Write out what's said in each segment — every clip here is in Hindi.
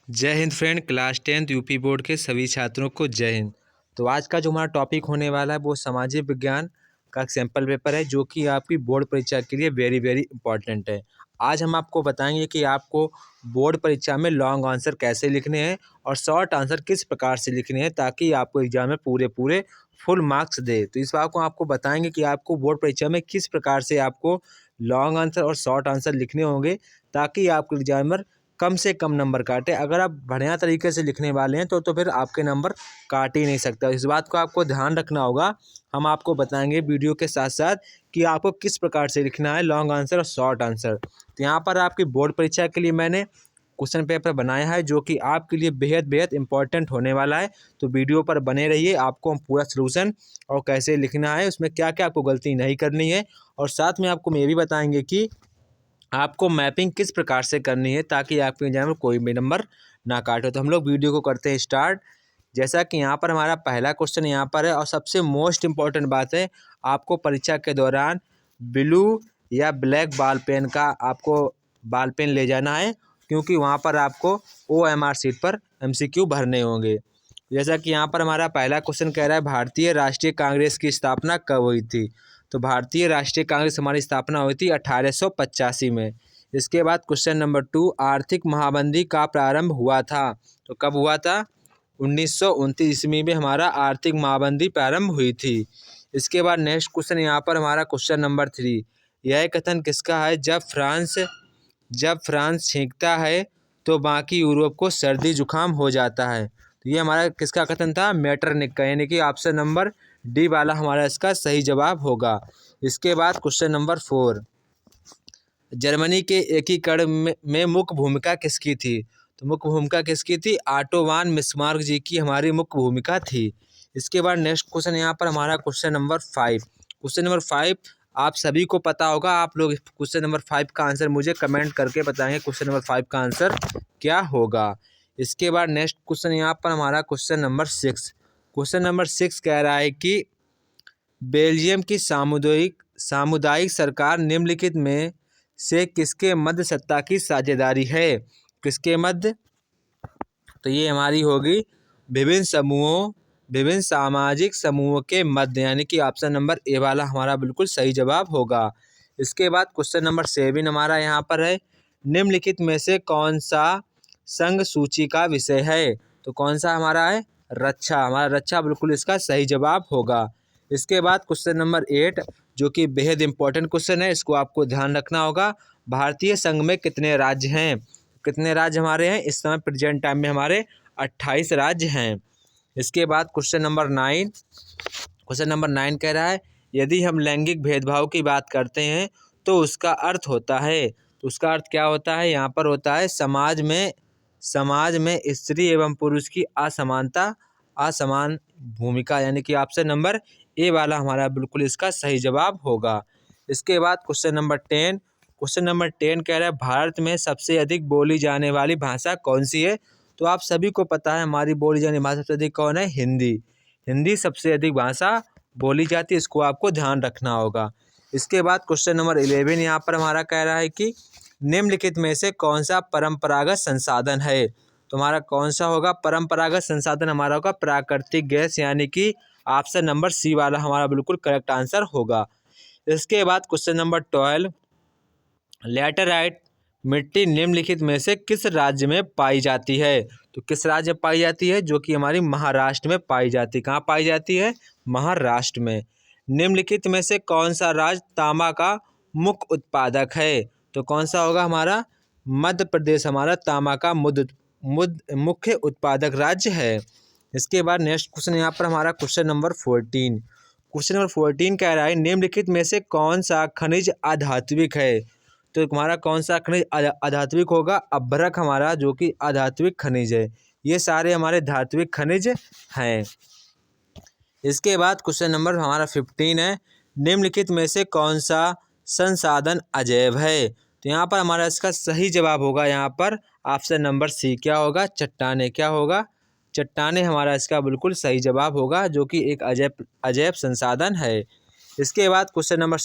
जय Hind friend. Class 10th UP board के सभी छात्रों को जय हिंद। तो आज का जो हमारा टॉपिक होने वाला है वो सामाजिक विज्ञान का एक सैम्पल पेपर है जो कि आपकी बोर्ड परीक्षा के लिए वेरी वेरी इंपॉर्टेंट है। आज हम आपको बताएंगे कि आपको बोर्ड परीक्षा में लॉन्ग आंसर कैसे लिखने हैं और शॉर्ट आंसर किस प्रकार से लिखने हैं ताकि आपको एग्जाम में पूरे फुल मार्क्स दे। तो इस बात को आपको बताएंगे कि आपको बोर्ड परीक्षा में किस प्रकार से आपको लॉन्ग आंसर और शॉर्ट आंसर लिखने होंगे ताकि आपको एग्जामिनर कम से कम नंबर काटे। अगर आप बढ़िया तरीके से लिखने वाले हैं तो फिर आपके नंबर काट ही नहीं सकता। इस बात को आपको ध्यान रखना होगा। हम आपको बताएंगे वीडियो के साथ साथ कि आपको किस प्रकार से लिखना है लॉन्ग आंसर और शॉर्ट आंसर। तो यहाँ पर आपकी बोर्ड परीक्षा के लिए मैंने क्वेश्चन पेपर बनाया है जो कि आपके लिए बेहद बेहद इंपॉर्टेंट होने वाला है। तो वीडियो पर बने रहिए, आपको हम पूरा सलूशन और कैसे लिखना है, उसमें क्या क्या आपको गलती नहीं करनी है, और साथ में आपको ये भी बताएंगे कि आपको मैपिंग किस प्रकार से करनी है ताकि आपके एग्जाम में कोई भी नंबर ना काटे। तो हम लोग वीडियो को करते हैं स्टार्ट। जैसा कि यहाँ पर हमारा पहला क्वेश्चन यहाँ पर है और सबसे मोस्ट इम्पॉर्टेंट बात है, आपको परीक्षा के दौरान ब्लू या ब्लैक बॉल पेन का आपको बॉल पेन ले जाना है क्योंकि वहाँ पर आपको OMR सीट पर MCQ भरने होंगे। जैसा कि यहाँ पर हमारा पहला क्वेश्चन कह रहा है, भारतीय राष्ट्रीय कांग्रेस की स्थापना कब हुई थी। तो भारतीय राष्ट्रीय कांग्रेस हमारी स्थापना हुई थी 1885 में। इसके बाद क्वेश्चन नंबर 2, आर्थिक महामंदी का प्रारंभ हुआ था। तो कब हुआ था? 1929 ईस्वी में हमारा आर्थिक महामंदी प्रारंभ हुई थी। इसके बाद नेक्स्ट क्वेश्चन यहाँ पर हमारा क्वेश्चन नंबर 3, यह कथन किसका है, जब फ्रांस छींकता है तो बाकी यूरोप को सर्दी जुकाम हो जाता है। तो ये हमारा किसका कथन था? मेटरनिख का, यानी कि ऑप्शन नंबर डी वाला हमारा इसका सही जवाब होगा। इसके बाद क्वेश्चन नंबर 4, जर्मनी के एकीकरण में मुख्य भूमिका किसकी थी। तो मुख्य भूमिका किसकी थी? ऑटो वन बिस्मार्क जी की हमारी मुख्य भूमिका थी। इसके बाद नेक्स्ट क्वेश्चन यहाँ पर हमारा क्वेश्चन नंबर 5। क्वेश्चन नंबर 5 आप सभी को पता होगा। आप लोग क्वेश्चन नंबर 5 का आंसर मुझे कमेंट करके बताएंगे क्वेश्चन नंबर 5 का आंसर क्या होगा। इसके बाद नेक्स्ट क्वेश्चन यहाँ पर हमारा क्वेश्चन नंबर 6। क्वेश्चन नंबर 6 कह रहा है कि बेल्जियम की सामुदायिक सरकार निम्नलिखित में से किसके मध्य सत्ता की साझेदारी है। किसके मध्य? तो ये हमारी होगी विभिन्न सामाजिक समूहों के मध्य, यानी कि ऑप्शन नंबर ए वाला हमारा बिल्कुल सही जवाब होगा। इसके बाद क्वेश्चन नंबर 7 हमारा यहाँ पर है, निम्नलिखित में से कौन सा संघ सूची का विषय है। तो कौन सा हमारा है? रक्षा। हमारा रक्षा बिल्कुल इसका सही जवाब होगा। इसके बाद क्वेश्चन नंबर 8 जो कि बेहद इंपॉर्टेंट क्वेश्चन है, इसको आपको ध्यान रखना होगा। भारतीय संघ में कितने राज्य हैं? कितने राज्य हमारे हैं इस समय प्रेजेंट टाइम में? हमारे 28 राज्य हैं। इसके बाद क्वेश्चन नंबर 9 कह रहा है, यदि हम लैंगिक भेदभाव की बात करते हैं तो उसका अर्थ होता है। तो उसका अर्थ क्या होता है? यहाँ पर होता है समाज में स्त्री एवं पुरुष की असमान भूमिका, यानी कि ऑप्शन नंबर ए वाला हमारा बिल्कुल इसका सही जवाब होगा। इसके बाद क्वेश्चन नंबर 10 कह रहा है, भारत में सबसे अधिक बोली जाने वाली भाषा कौन सी है। तो आप सभी को पता है हमारी बोली जाने वाली भाषा सबसे अधिक कौन है? हिंदी सबसे अधिक भाषा बोली जाती है, इसको आपको ध्यान रखना होगा। इसके बाद क्वेश्चन नंबर 11 यहाँ पर हमारा कह रहा है कि निम्नलिखित में से कौन सा परंपरागत संसाधन है। तो हमारा कौन सा होगा परंपरागत संसाधन? हमारा होगा प्राकृतिक गैस, यानी कि ऑप्शन नंबर सी वाला हमारा बिल्कुल करेक्ट आंसर होगा। इसके बाद क्वेश्चन नंबर 12, लैटेराइट मिट्टी निम्नलिखित में से किस राज्य में पाई जाती है। तो किस राज्य में पाई जाती है? जो कि हमारी महाराष्ट्र में पाई जाती है। कहाँ पाई जाती है? महाराष्ट्र में। निम्नलिखित में से कौन सा राज्य तांबा का मुख्य उत्पादक है। तो कौन सा होगा हमारा? मध्य प्रदेश हमारा तांबा का मुख्य उत्पादक राज्य है। इसके बाद नेक्स्ट क्वेश्चन यहाँ पर हमारा क्वेश्चन नंबर 14 कह रहा है, निम्नलिखित में से कौन सा खनिज अधात्विक है। तो हमारा कौन सा खनिज अधात्विक होगा? अभ्रक हमारा जो कि अधात्विक खनिज है। ये सारे हमारे धात्विक खनिज हैं। इसके बाद क्वेश्चन नंबर हमारा 15 है, निम्नलिखित में से कौन सा संसाधन अजैव है। तो यहाँ पर हमारा इसका सही जवाब होगा यहाँ पर ऑप्शन नंबर सी। क्या होगा? चट्टाने। क्या होगा? चट्टाने हमारा इसका बिल्कुल सही जवाब होगा जो कि एक अजैव संसाधन है। इसके बाद क्वेश्चन नंबर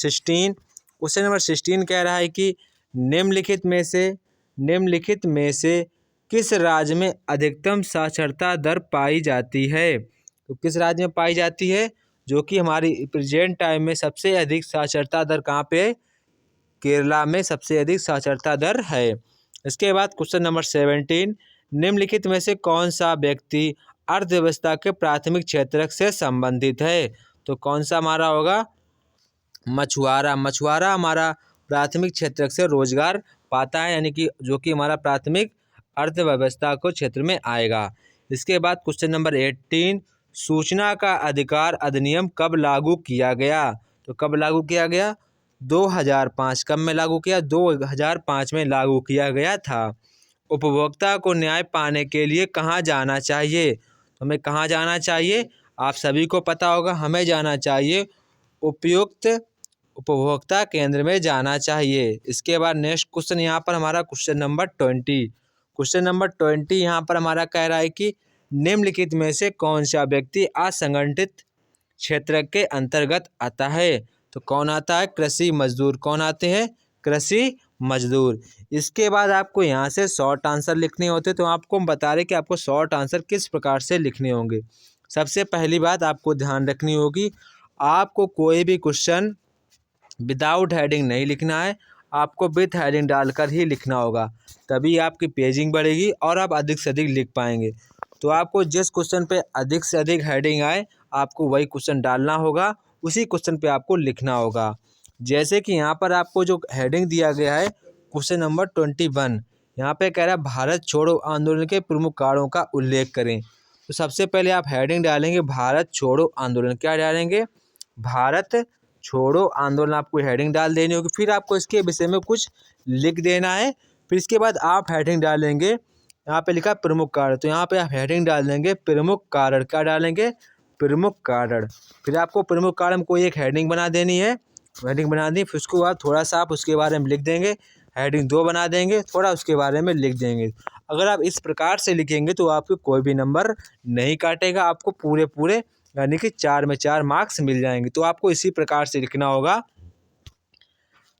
16 कह रहा है कि निम्नलिखित में से किस राज्य में अधिकतम साक्षरता दर पाई जाती है? तो किस राज्य में पाई जाती है? जो कि हमारी प्रेजेंट टाइम में सबसे अधिक साक्षरता दर कहाँ पे है? केरला में सबसे अधिक साक्षरता दर है। इसके बाद क्वेश्चन नंबर 17, निम्नलिखित में से कौन सा व्यक्ति अर्थव्यवस्था के प्राथमिक क्षेत्र से संबंधित है? तो कौन सा हमारा होगा? मछुआरा। मछुआरा हमारा प्राथमिक क्षेत्र से रोजगार पाता है, यानी कि जो कि हमारा प्राथमिक अर्थव्यवस्था को क्षेत्र में आएगा। इसके बाद क्वेश्चन नंबर 18, सूचना का अधिकार अधिनियम कब लागू किया गया? तो कब लागू किया गया? 2005। कब में लागू किया? 2005 में लागू किया गया था। उपभोक्ता को न्याय पाने के लिए कहाँ जाना चाहिए? तो हमें कहाँ जाना चाहिए? आप सभी को पता होगा, हमें जाना चाहिए उपयुक्त उपभोक्ता केंद्र में जाना चाहिए। इसके बाद नेक्स्ट क्वेश्चन यहाँ पर हमारा क्वेश्चन नंबर 20। क्वेश्चन नंबर 20 यहाँ पर हमारा कह रहा है कि निम्नलिखित में से कौन सा व्यक्ति असंगठित क्षेत्र के अंतर्गत आता है? तो कौन आता है? कृषि मजदूर। कौन आते हैं? कृषि मजदूर। इसके बाद आपको यहाँ से शॉर्ट आंसर लिखने होते, तो आपको हम बता रहे कि आपको शॉर्ट आंसर किस प्रकार से लिखने होंगे। सबसे पहली बात आपको ध्यान रखनी होगी, आपको कोई भी क्वेश्चन विदाउट हेडिंग नहीं लिखना है, आपको विथ हेडिंग डालकर ही लिखना होगा, तभी आपकी पेजिंग बढ़ेगी और आप अधिक से अधिक लिख पाएंगे। तो आपको जिस क्वेश्चन पे अधिक से अधिक हेडिंग आए, आपको वही क्वेश्चन डालना होगा, उसी क्वेश्चन पे आपको लिखना होगा। जैसे कि यहाँ पर आपको जो हेडिंग दिया गया है क्वेश्चन नंबर 21, यहाँ पे कह रहा है भारत छोड़ो आंदोलन के प्रमुख कारणों का उल्लेख करें। तो सबसे पहले आप हेडिंग डालेंगे भारत छोड़ो आंदोलन। क्या डालेंगे? भारत छोड़ो आंदोलन, आपको हेडिंग डाल देनी होगी। फिर आपको इसके विषय में कुछ लिख देना है। फिर इसके बाद आप हेडिंग डालेंगे, यहाँ पे लिखा प्रमुख कारण, तो यहाँ पे आप हेडिंग डाल देंगे प्रमुख कारण। क्या डालेंगे? प्रमुख कारण। फिर आपको प्रमुख कारण को एक हेडिंग बना देनी है, हेडिंग बना दी। फिर उसको बाद थोड़ा सा आप उसके बारे में लिख देंगे, हेडिंग 2 बना देंगे, थोड़ा उसके बारे में लिख देंगे। अगर आप इस प्रकार से लिखेंगे तो आपको कोई भी नंबर नहीं काटेगा, आपको पूरे यानी कि 4 में 4 मार्क्स मिल जाएंगे। तो आपको इसी प्रकार से लिखना होगा।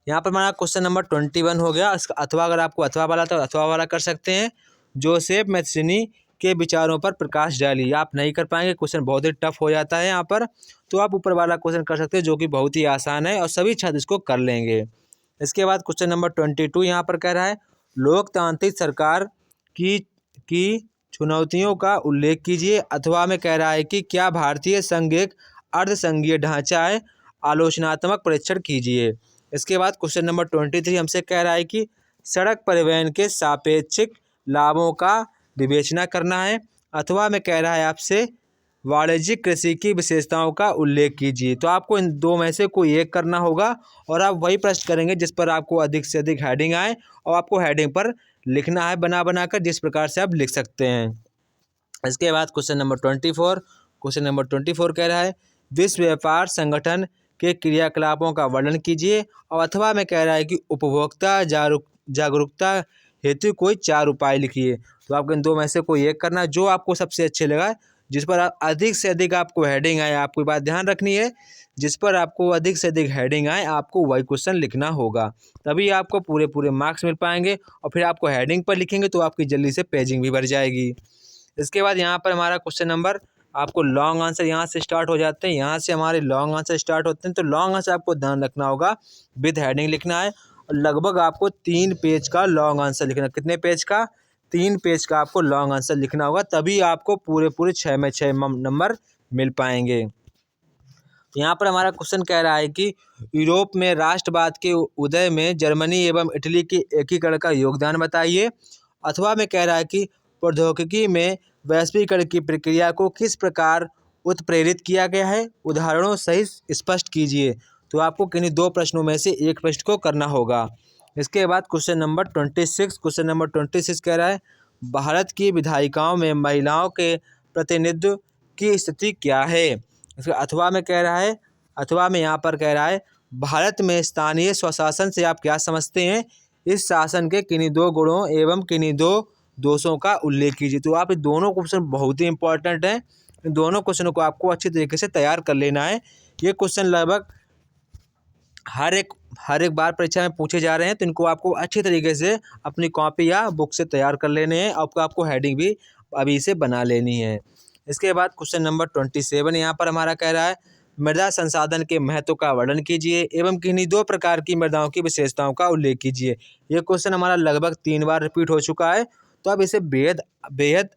यहाँ पर हमारा क्वेश्चन नंबर 21 हो गया। अथवा अगर आपको अथवा वाला तो अथवा वाला कर सकते हैं। जोसेफ मैथ्यूनी के विचारों पर प्रकाश डालिए। आप नहीं कर पाएंगे, क्वेश्चन बहुत ही टफ हो जाता है यहाँ पर, तो आप ऊपर वाला क्वेश्चन कर सकते हैं जो कि बहुत ही आसान है और सभी छात्र इसको कर लेंगे। इसके बाद क्वेश्चन नंबर 22 यहाँ पर कह रहा है लोकतांत्रिक सरकार की चुनौतियों का उल्लेख कीजिए। अथवा में कह रहा है कि क्या भारतीय संघ एक अर्धसंघीय ढांचा है? आलोचनात्मक परीक्षण कीजिए। इसके बाद क्वेश्चन नंबर 23 हमसे कह रहा है कि सड़क परिवहन के सापेक्षिक लाभों का विवेचना करना है। अथवा में कह रहा है आपसे वाणिज्यिक कृषि की विशेषताओं का उल्लेख कीजिए। तो आपको इन दो में से कोई एक करना होगा और आप वही प्रश्न करेंगे जिस पर आपको अधिक से अधिक हेडिंग आए, और आपको हेडिंग पर लिखना है बना कर, जिस प्रकार से आप लिख सकते हैं। इसके बाद क्वेश्चन नंबर 24 कह रहा है विश्व व्यापार संगठन के क्रियाकलापों का वर्णन कीजिए। और अथवा में कह रहा है कि उपभोक्ता जागरूकता हेतु कोई 4 उपाय लिखिए। तो आपको इन दो में से कोई एक करना है, जो आपको सबसे अच्छे लगा, जिस पर अधिक से अधिक आपको हेडिंग आए। आपको बात ध्यान रखनी है, जिस पर आपको अधिक से अधिक हेडिंग आए आपको वही क्वेश्चन लिखना होगा, तभी आपको पूरे मार्क्स मिल पाएंगे। और फिर आपको हेडिंग पर लिखेंगे तो आपकी जल्दी से पेजिंग भी बढ़ जाएगी। इसके बाद यहाँ पर हमारा क्वेश्चन नंबर, आपको लॉन्ग आंसर यहाँ से स्टार्ट हो जाते हैं, यहाँ से हमारे लॉन्ग आंसर स्टार्ट होते हैं। तो लॉन्ग आंसर आपको ध्यान रखना होगा, विद हेडिंग लिखना है और लगभग आपको 3 पेज का लॉन्ग आंसर लिखना है। कितने पेज का? 3 पेज का आपको लॉन्ग आंसर लिखना होगा, तभी आपको पूरे 6 में 6 नंबर मिल पाएंगे। यहाँ पर हमारा क्वेश्चन कह रहा है कि यूरोप में राष्ट्रवाद के उदय में जर्मनी एवं इटली के एकीकरण का योगदान बताइए। अथवा में कह रहा है कि प्रौद्योगिकी में वैश्वीकरण की प्रक्रिया को किस प्रकार उत्प्रेरित किया गया है? उदाहरणों सहित स्पष्ट कीजिए। तो आपको किन्हीं 2 प्रश्नों में से एक प्रश्न को करना होगा। इसके बाद क्वेश्चन नंबर 26 कह रहा है भारत की विधायिकाओं में महिलाओं के प्रतिनिधित्व की स्थिति क्या है? अथवा में कह रहा है, अथवा में यहाँ पर कह रहा है भारत में स्थानीय स्वशासन से आप क्या समझते हैं? इस शासन के किन्हीं 2 गुणों एवं किन्हीं 2 दोषों का उल्लेख कीजिए। तो आप ये दोनों क्वेश्चन बहुत ही इंपॉर्टेंट हैं, इन दोनों क्वेश्चनों को आपको अच्छी तरीके से तैयार कर लेना है। ये क्वेश्चन लगभग हर एक हर एक बार परीक्षा में पूछे जा रहे हैं, तो इनको आपको अच्छी तरीके से अपनी कॉपी या बुक से तैयार कर लेने हैं। आपको हेडिंग भी अभी से बना लेनी है। इसके बाद क्वेश्चन नंबर 27 यहाँ पर हमारा कह रहा है, मृदा संसाधन के महत्व का वर्णन कीजिए एवं किन्हीं 2 प्रकार की मृदाओं की विशेषताओं का उल्लेख कीजिए। ये क्वेश्चन हमारा लगभग 3 बार रिपीट हो चुका है, तो अब इसे बेहद बेहद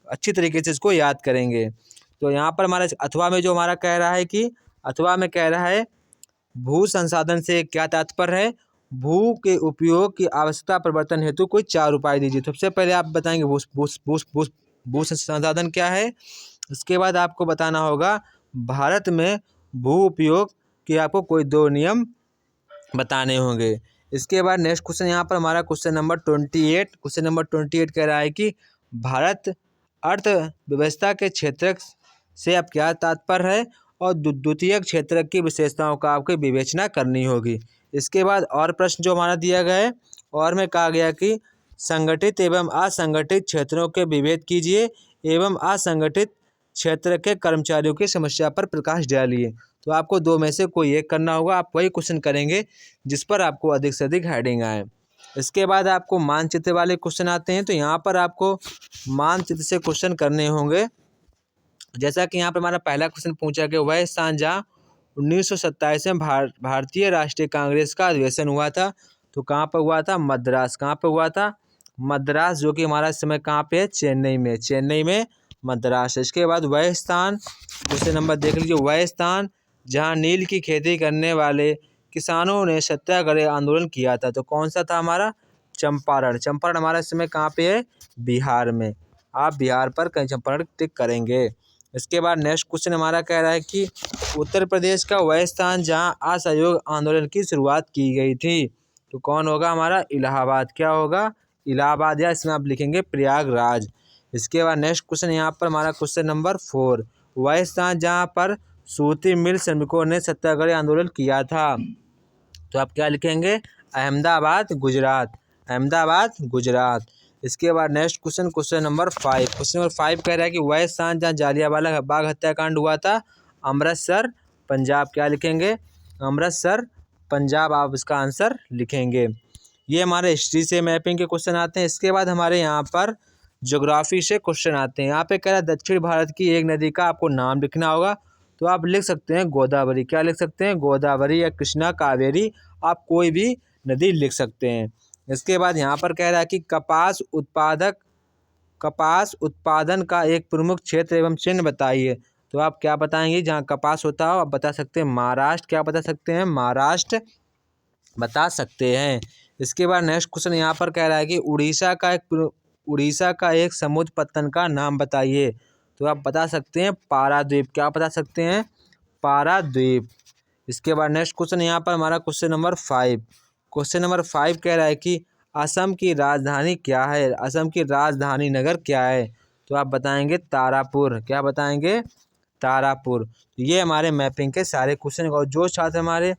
अच्छी तरीके से इसको याद करेंगे। तो यहाँ पर हमारा अथवा में जो हमारा कह रहा है कि अथवा में कह रहा है, भू संसाधन से क्या तात्पर्य है? भू के उपयोग की आवश्यकता परिवर्तन हेतु कोई 4 उपाय दीजिए। तो सबसे पहले आप बताएंगे भू संसाधन क्या है। इसके बाद आपको बताना होगा भारत में भू उपयोग के आपको कोई 2 नियम बताने होंगे। इसके बाद नेक्स्ट क्वेश्चन यहाँ पर हमारा क्वेश्चन नंबर 28 कह रहा है कि भारत अर्थव्यवस्था के क्षेत्र से अब क्या तात्पर्य है और द्वितीयक क्षेत्र की विशेषताओं का आपको विवेचना करनी होगी। इसके बाद और प्रश्न जो हमारा दिया गया है, और में कहा गया कि संगठित एवं असंगठित क्षेत्रों के विभेद कीजिए एवं असंगठित क्षेत्र के कर्मचारियों की समस्या पर प्रकाश डालिए। तो आपको 2 में से कोई एक करना होगा। आप वही क्वेश्चन करेंगे जिस पर आपको अधिक से अधिक हेडिंग आए। इसके बाद आपको मानचित्र वाले क्वेश्चन आते हैं, तो यहाँ पर आपको मानचित्र से क्वेश्चन करने होंगे। जैसा कि यहाँ पर हमारा पहला क्वेश्चन पूछा गया, वह स्थान जहाँ 1927 में भारतीय राष्ट्रीय कांग्रेस का अधिवेशन हुआ था, तो कहाँ पर हुआ था? मद्रास। कहाँ पर हुआ था? मद्रास, जो कि हमारा इस समय कहाँ पे है? चेन्नई में मद्रास। इसके बाद वह स्थान, क्वेश्चन नंबर देख लीजिए, वह स्थान जहाँ नील की खेती करने वाले किसानों ने सत्याग्रह आंदोलन किया था, तो कौन सा था हमारा? चंपारण हमारा इस समय कहाँ पे है? बिहार में। आप बिहार पर कहीं चंपारण टिक करेंगे। इसके बाद नेक्स्ट क्वेश्चन हमारा कह रहा है कि उत्तर प्रदेश का वह स्थान जहाँ असहयोग आंदोलन की शुरुआत की गई थी, तो कौन होगा हमारा? इलाहाबाद। क्या होगा? इलाहाबाद, या इसमें आप लिखेंगे प्रयागराज। इसके बाद नेक्स्ट क्वेश्चन यहाँ पर हमारा क्वेश्चन नंबर 4, वह स्थान जहाँ पर सूती मिल श्रमिकों ने सत्याग्रह आंदोलन किया था, तो आप क्या लिखेंगे? अहमदाबाद, गुजरात। इसके बाद नेक्स्ट क्वेश्चन नंबर 5 कह रहा है कि वह स्थान जहाँ जालियांवाला बाग हत्याकांड हुआ था, अमृतसर, पंजाब। क्या लिखेंगे? अमृतसर, पंजाब, आप इसका आंसर लिखेंगे। ये हमारे हिस्ट्री से मैपिंग के क्वेश्चन आते हैं। इसके बाद हमारे यहाँ पर ज्योग्राफी से क्वेश्चन आते हैं। यहाँ पे कह रहा है दक्षिण भारत की एक नदी का आपको नाम लिखना होगा, तो आप लिख सकते हैं गोदावरी। क्या लिख सकते हैं? गोदावरी या कृष्णा, कावेरी, आप कोई भी नदी लिख सकते हैं। इसके बाद यहाँ पर कह रहा है कि कपास उत्पादन का एक प्रमुख क्षेत्र एवं चिन्ह बताइए, तो आप क्या बताएंगे? जहाँ कपास होता हो आप बता सकते हैं महाराष्ट्र। क्या बता सकते हैं? महाराष्ट्र बता सकते हैं। इसके बाद नेक्स्ट क्वेश्चन यहाँ पर कह रहा है कि उड़ीसा का एक समुद्र पत्तन का नाम बताइए, तो आप बता सकते हैं पाराद्वीप। क्या बता सकते हैं? पाराद्वीप। इसके बाद नेक्स्ट क्वेश्चन यहाँ पर हमारा क्वेश्चन नंबर 5 कह रहा है कि असम की राजधानी क्या है? असम की राजधानी नगर क्या है? तो आप बताएंगे तारापुर। क्या बताएंगे? तारापुर। ये हमारे मैपिंग के सारे क्वेश्चन, और जो छात्र हमारे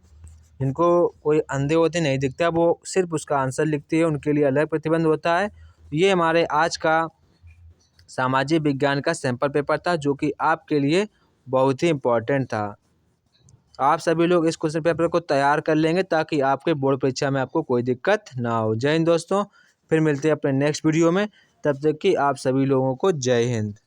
जिनको कोई अंधे होते नहीं दिखता, वो सिर्फ उसका आंसर लिखते हैं, उनके लिए अलग प्रतिबंध होता है। ये हमारे आज का सामाजिक विज्ञान का सैंपल पेपर था, जो कि आपके लिए बहुत ही इम्पोर्टेंट था। आप सभी लोग इस क्वेश्चन पेपर को तैयार कर लेंगे ताकि आपके बोर्ड परीक्षा में आपको कोई दिक्कत ना हो। जय हिंद दोस्तों, फिर मिलते हैं अपने नेक्स्ट वीडियो में। तब तक कि आप सभी लोगों को जय हिंद।